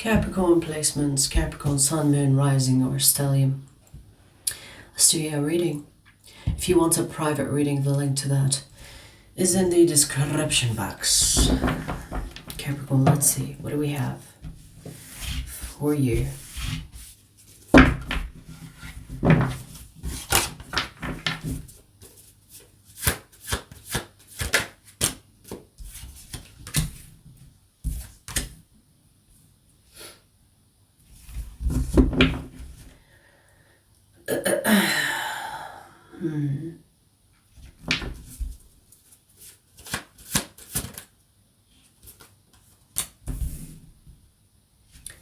Capricorn placements, Capricorn, Sun, Moon, Rising, or Stellium. Let's do your reading. If you want a private reading, the link to that is in the description box. Capricorn, let's see. What do we have for you?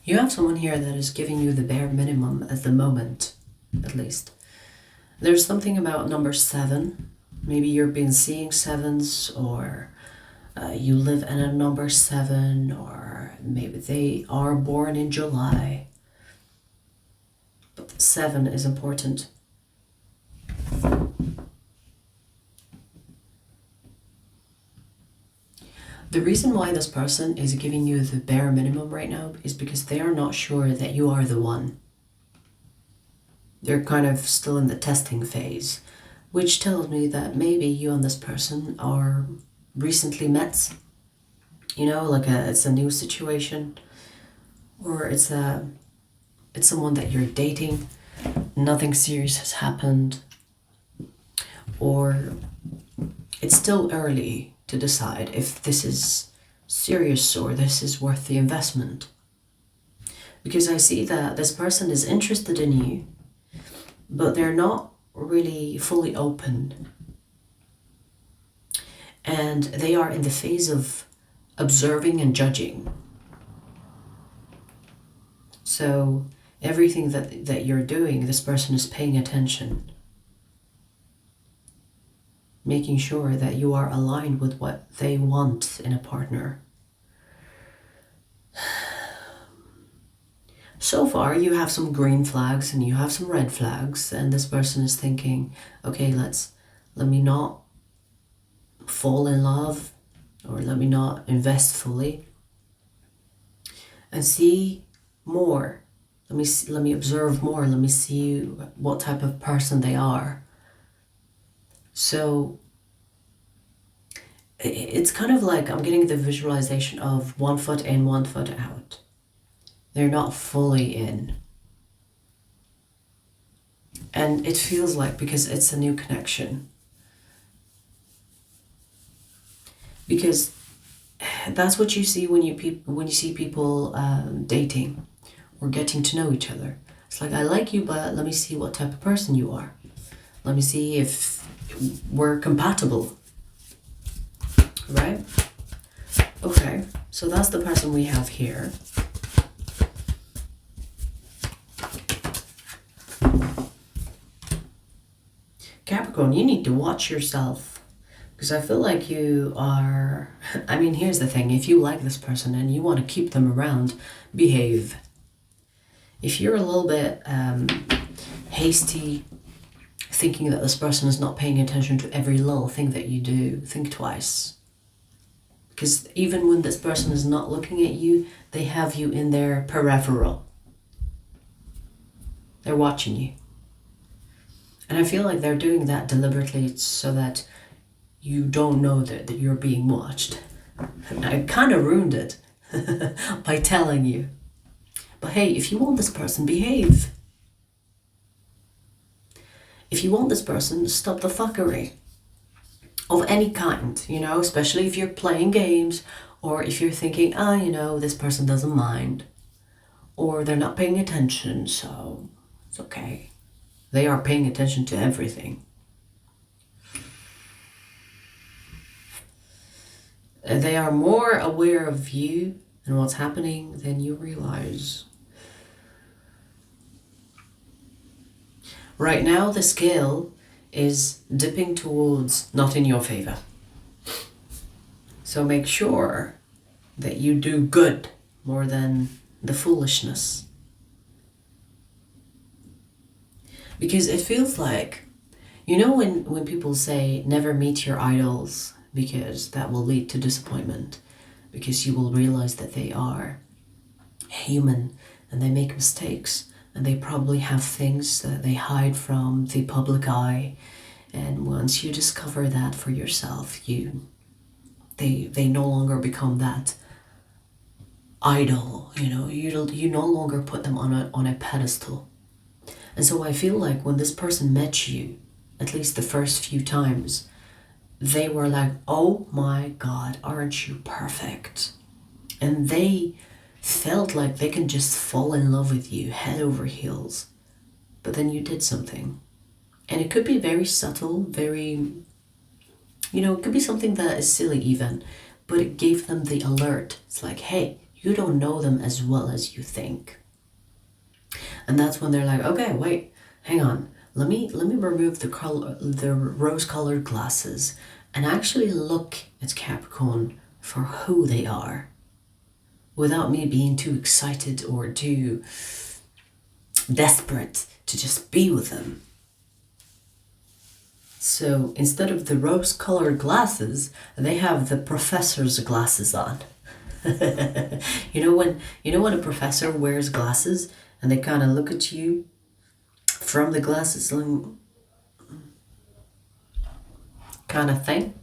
You have someone here that is giving you the bare minimum at the moment, at least. There's something about number 7. Maybe you've been seeing 7s, or you live in a number 7, or maybe they are born in July. But 7 is important. The reason why this person is giving you the bare minimum right now is because they are not sure that you are the one. They're kind of still in the testing phase, which tells me that maybe you and this person are recently met. You know, like it's a new situation, or it's someone that you're dating. Nothing serious has happened, or it's still early to decide if this is serious or this is worth the investment. Because I see that this person is interested in you, but they're not really fully open. And they are in the phase of observing and judging. So everything that you're doing, this person is paying attention, making sure that you are aligned with what they want in a partner. So far, you have some green flags and you have some red flags, and this person is thinking, okay, let me not fall in love, or let me not invest fully, and see more. Let me observe more. Let me see what type of person they are. So it's kind of like I'm getting the visualization of 1 foot in, 1 foot out. They're not fully in. And it feels like, because it's a new connection. Because that's what you see when you see people dating or getting to know each other. It's like, I like you, but let me see what type of person you are. Let me see if we're compatible, right? Okay, so that's the person we have here. Capricorn, you need to watch yourself, because I feel like you are, I mean, here's the thing. If you like this person and you want to keep them around, behave. If you're a little bit hasty, thinking that this person is not paying attention to every little thing that you do, think twice. Because even when this person is not looking at you, they have you in their peripheral. They're watching you. And I feel like they're doing that deliberately so that you don't know that you're being watched. I kind of ruined it by telling you. But hey, if you want this person, behave. If you want this person, stop the fuckery of any kind, you know, especially if you're playing games, or if you're thinking, you know, this person doesn't mind, or they're not paying attention, so it's okay. They are paying attention to everything. They are more aware of you and what's happening than you realize. Right now, the scale is dipping towards not in your favor. So make sure that you do good more than the foolishness. Because it feels like, you know, when people say never meet your idols, because that will lead to disappointment, because you will realize that they are human and they make mistakes, and they probably have things that they hide from the public eye. And once you discover that for yourself, they no longer become that idol. You no longer put them on a pedestal. And so I feel like when this person met you, at least the first few times, they were like, oh my God, aren't you perfect? And they felt like they can just fall in love with you head over heels. But then you did something. And it could be very subtle, very, it could be something that is silly even, but it gave them the alert. It's like, hey, you don't know them as well as you think. And that's when they're like, okay, wait, hang on. Let me remove the rose-colored glasses and actually look at Capricorn for who they are, without me being too excited or too desperate to just be with them. So instead of the rose-colored glasses, they have the professor's glasses on. when a professor wears glasses and they kind of look at you from the glasses kind of thing.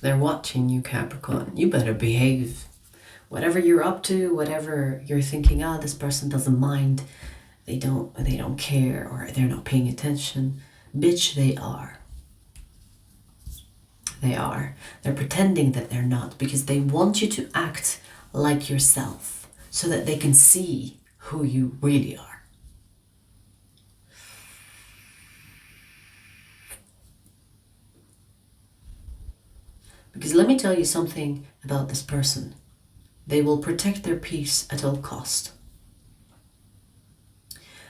They're watching you, Capricorn. You better behave. Whatever you're up to, whatever you're thinking, this person doesn't mind. They don't care, or they're not paying attention. Bitch, they are. They are. They're pretending that they're not, because they want you to act like yourself so that they can see who you really are. Because let me tell you something about this person. They will protect their peace at all cost.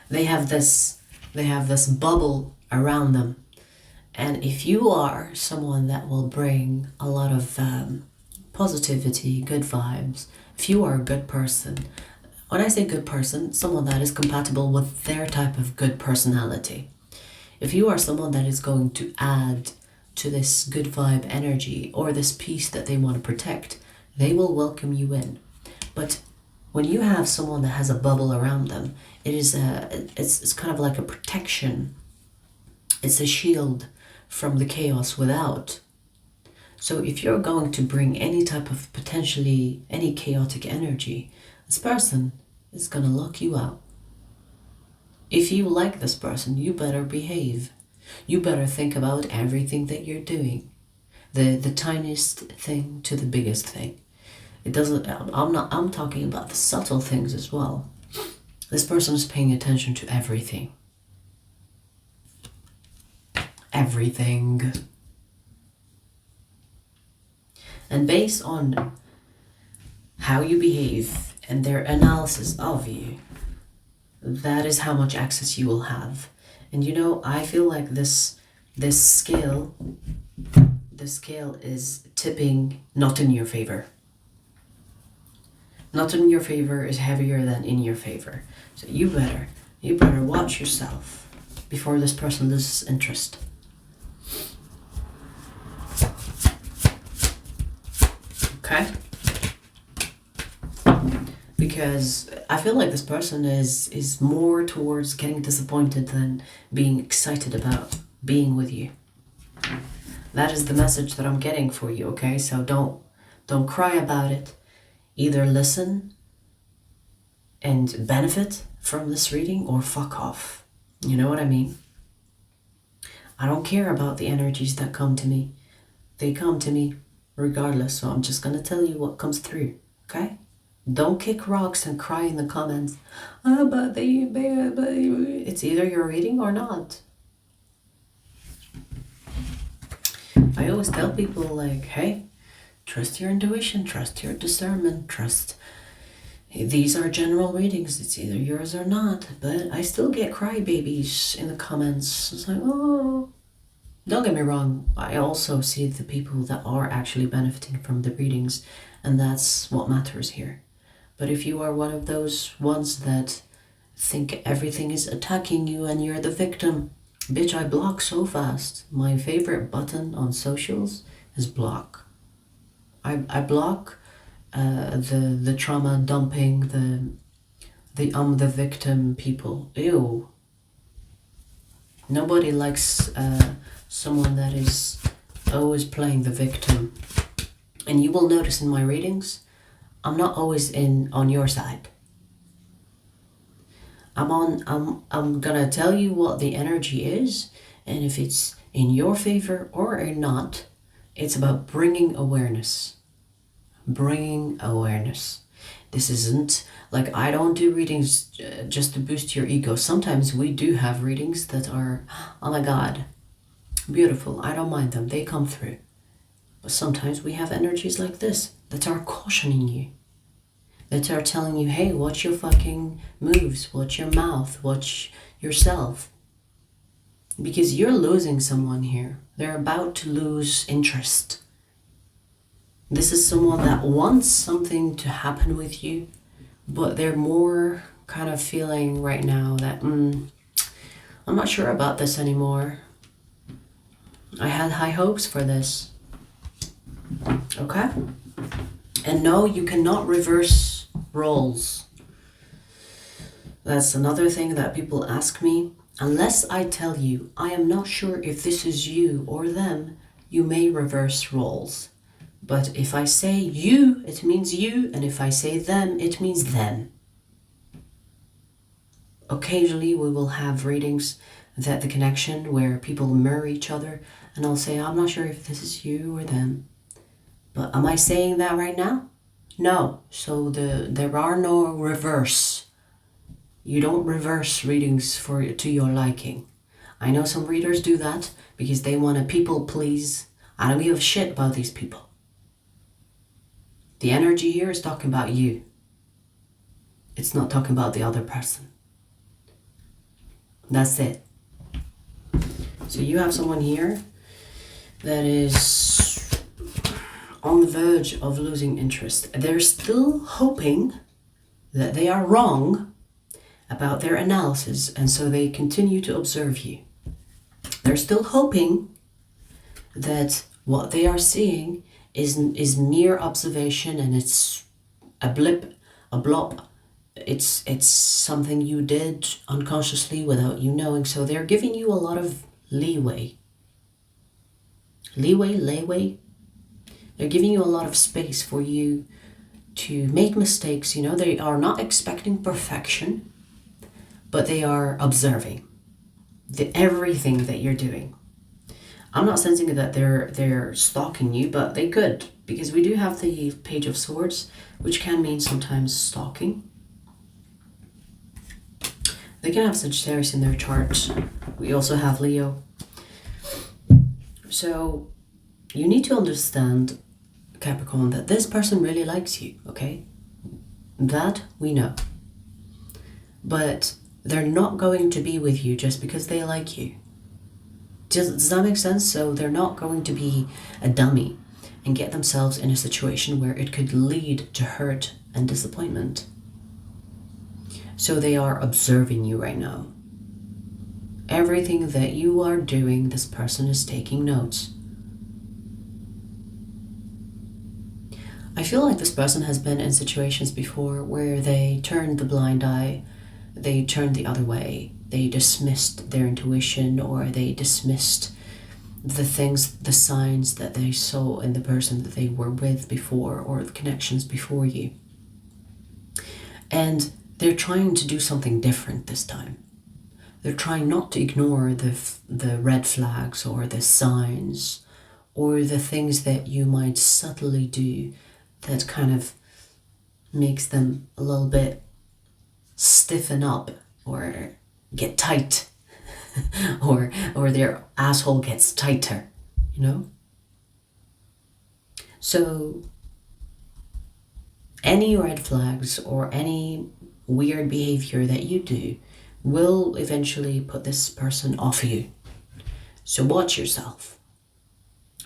They have this bubble around them. And if you are someone that will bring a lot of positivity, good vibes, if you are a good person, when I say good person, someone that is compatible with their type of good personality. If you are someone that is going to add to this good vibe energy or this peace that they want to protect, they will welcome you in. But when you have someone that has a bubble around them, it's kind of like a protection. It's a shield from the chaos without. So if you're going to bring any type of potentially any chaotic energy, this person is going to lock you out. If you like this person, you better behave. You better think about everything that you're doing. The tiniest thing to the biggest thing. I'm talking about the subtle things as well. This person is paying attention to everything. Everything. And based on how you behave and their analysis of you, that is how much access you will have. And I feel like this scale is tipping not in your favor. Not in your favor is heavier than in your favor. So you better watch yourself before this person loses interest. Okay? Because I feel like this person is more towards getting disappointed than being excited about being with you. That is the message that I'm getting for you, okay? So don't cry about it. Either listen and benefit from this reading or fuck off. You know what I mean? I don't care about the energies that come to me. They come to me regardless, so I'm just going to tell you what comes through, okay? Don't kick rocks and cry in the comments. But it's either you're reading or not. I always tell people like, hey, trust your intuition, trust your discernment, trust. These are general readings. It's either yours or not. But I still get crybabies in the comments. It's like, oh. Don't get me wrong. I also see the people that are actually benefiting from the readings. And that's what matters here. But if you are one of those ones that think everything is attacking you and you're the victim, bitch, I block so fast. My favorite button on socials is block. I block the trauma dumping, the victim people. Ew. Nobody likes someone that is always playing the victim. And you will notice in my readings, I'm not always on your side. I'm gonna tell you what the energy is, and if it's in your favor or not, it's about bringing awareness. Bringing awareness. This isn't like, I don't do readings just to boost your ego. Sometimes we do have readings that are, oh my God, beautiful. I don't mind them. They come through. But sometimes we have energies like this that are cautioning you, that are telling you, hey, watch your fucking moves, watch your mouth, watch yourself. Because you're losing someone here. They're about to lose interest. This is someone that wants something to happen with you, but they're more kind of feeling right now that, I'm not sure about this anymore. I had high hopes for this. Okay? And no, you cannot reverse roles. That's another thing that people ask me. Unless I tell you, I am not sure if this is you or them, you may reverse roles. But if I say you, it means you, and if I say them, it means them. Occasionally we will have readings that the connection where people mirror each other, and I'll say, I'm not sure if this is you or them. But am I saying that right now? No. So there are no reverse. You don't reverse readings to your liking. I know some readers do that because they want to people please. I don't give a shit about these people. The energy here is talking about you. It's not talking about the other person. That's it. So you have someone here that is on the verge of losing interest. They're still hoping that they are wrong about their analysis, and so they continue to observe you. They're still hoping that what they are seeing is mere observation, and it's a blip, a blob. It's something you did unconsciously without you knowing. So they're giving you a lot of leeway. Leeway. They're giving you a lot of space for you to make mistakes. They are not expecting perfection, but they are observing everything that you're doing. I'm not sensing that they're stalking you, but they could, because we do have the Page of Swords, which can mean sometimes stalking. They can have Sagittarius in their chart. We also have Leo. So you need to understand, Capricorn, that this person really likes you, okay? That we know. But they're not going to be with you just because they like you. Does that make sense? So they're not going to be a dummy and get themselves in a situation where it could lead to hurt and disappointment. So they are observing you right now. Everything that you are doing, this person is taking notes. I feel like this person has been in situations before where they turned the blind eye, they turned the other way. They dismissed their intuition, or they dismissed the things, the signs that they saw in the person that they were with before, or the connections before you. And they're trying to do something different this time. They're trying not to ignore the red flags or the signs or the things that you might subtly do that kind of makes them a little bit stiffen up or get tight or their asshole gets tighter, So any red flags or any weird behavior that you do will eventually put this person off you. So watch yourself.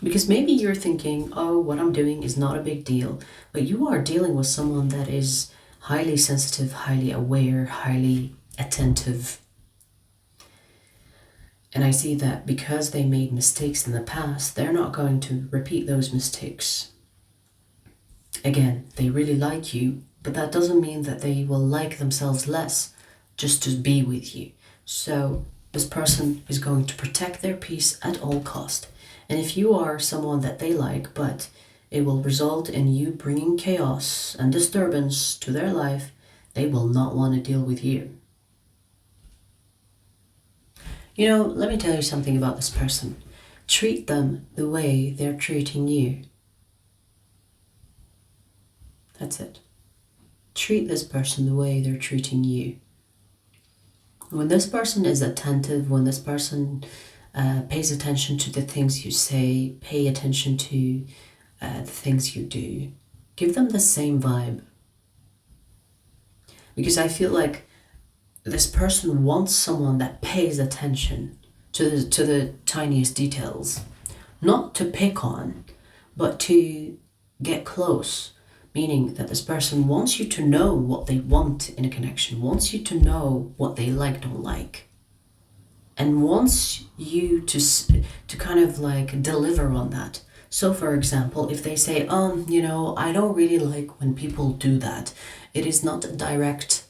Because maybe you're thinking, oh, what I'm doing is not a big deal, but you are dealing with someone that is highly sensitive, highly aware, highly attentive. And I see that because they made mistakes in the past, they're not going to repeat those mistakes. Again, they really like you, but that doesn't mean that they will like themselves less just to be with you. So this person is going to protect their peace at all cost. And if you are someone that they like, but it will result in you bringing chaos and disturbance to their life, they will not want to deal with you. You know, let me tell you something about this person. Treat them the way they're treating you. That's it. Treat this person the way they're treating you. When this person is attentive, when this person pays attention to the things you say, pay attention to the things you do, give them the same vibe. Because I feel like this person wants someone that pays attention to the tiniest details. Not to pick on, but to get close. Meaning that this person wants you to know what they want in a connection, wants you to know what they like, don't like. And wants you to kind of like deliver on that. So for example, if they say, you know, I don't really like when people do that. It is not a direct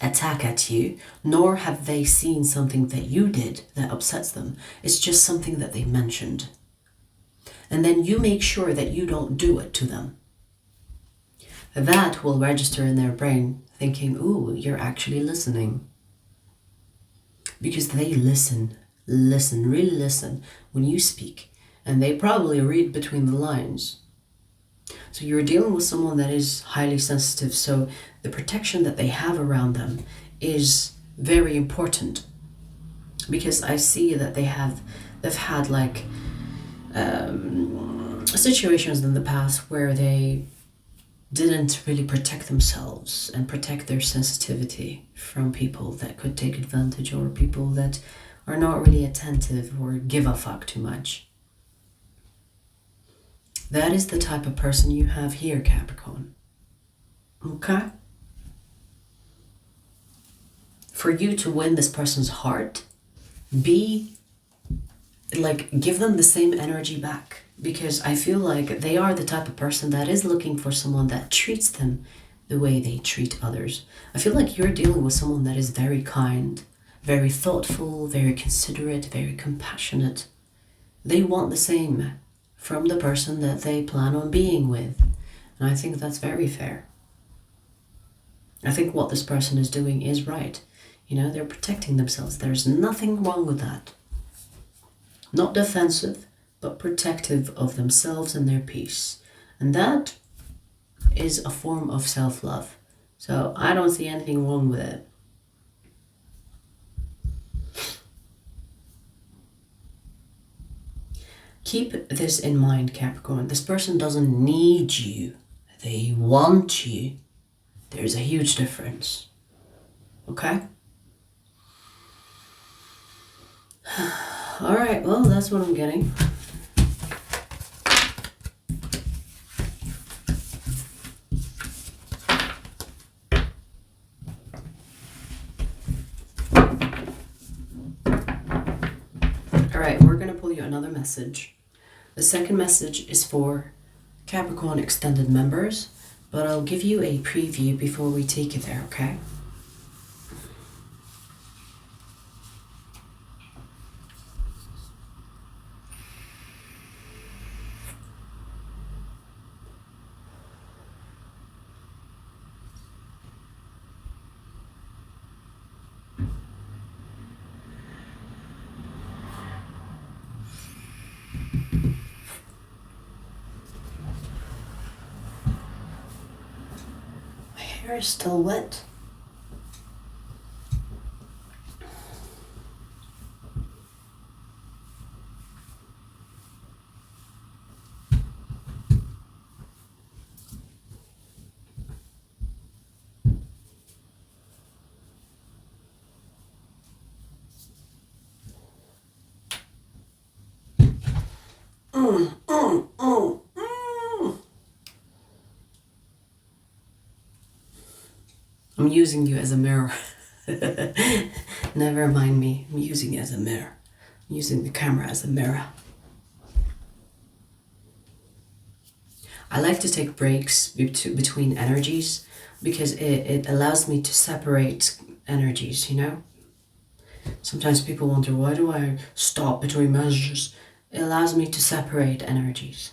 attack at you, nor have they seen something that you did that upsets them. It's just something that they mentioned. And then you make sure that you don't do it to them. That will register in their brain thinking, ooh, you're actually listening. Because they listen, really listen when you speak. And they probably read between the lines. So you're dealing with someone that is highly sensitive. So the protection that they have around them is very important. Because I see that they've had like situations in the past where they didn't really protect themselves and protect their sensitivity from people that could take advantage or people that are not really attentive or give a fuck too much. That is the type of person you have here, Capricorn. Okay? For you to win this person's heart, give them the same energy back. Because I feel like they are the type of person that is looking for someone that treats them the way they treat others. I feel like you're dealing with someone that is very kind, very thoughtful, very considerate, very compassionate. They want the same from the person that they plan on being with. And I think that's very fair. I think what this person is doing is right. You know, they're protecting themselves. There's nothing wrong with that. Not defensive, but protective of themselves and their peace. And that is a form of self-love. So I don't see anything wrong with it. Keep this in mind, Capricorn. This person doesn't need you. They want you. There's a huge difference. Okay? All right, well, that's what I'm getting. All right, we're going to pull you another message. The second message is for Capricorn extended members, but I'll give you a preview before we take you there, okay? My hair is still wet. I'm using you as a mirror. Never mind me. I'm using you as a mirror. I'm using the camera as a mirror. I like to take breaks between energies because it allows me to separate energies, you know? Sometimes people wonder, why do I stop between messages? It allows me to separate energies.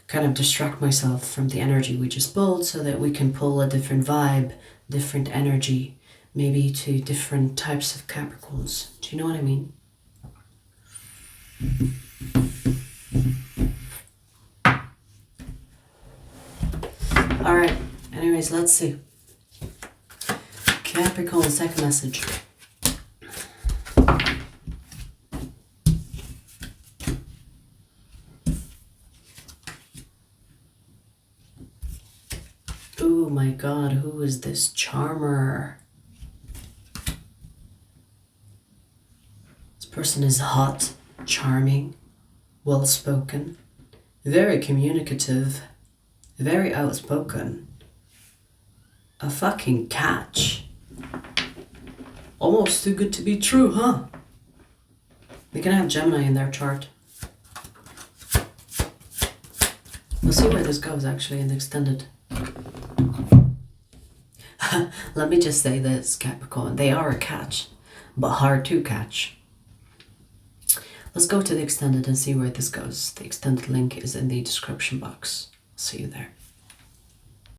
Kind of distract myself from the energy we just pulled so that we can pull a different vibe, different energy, maybe to different types of Capricorns. Do you know what I mean? Alright, anyways, let's see. Capricorn, second message. Oh my god, who is this charmer? This person is hot, charming, well-spoken, very communicative, very outspoken. A fucking catch. Almost too good to be true, huh? They can have Gemini in their chart. We'll see where this goes actually in the extended. Let me just say this, Capricorn. They are a catch, but hard to catch. Let's go to the extended and see where this goes. The extended link is in the description box. See you there.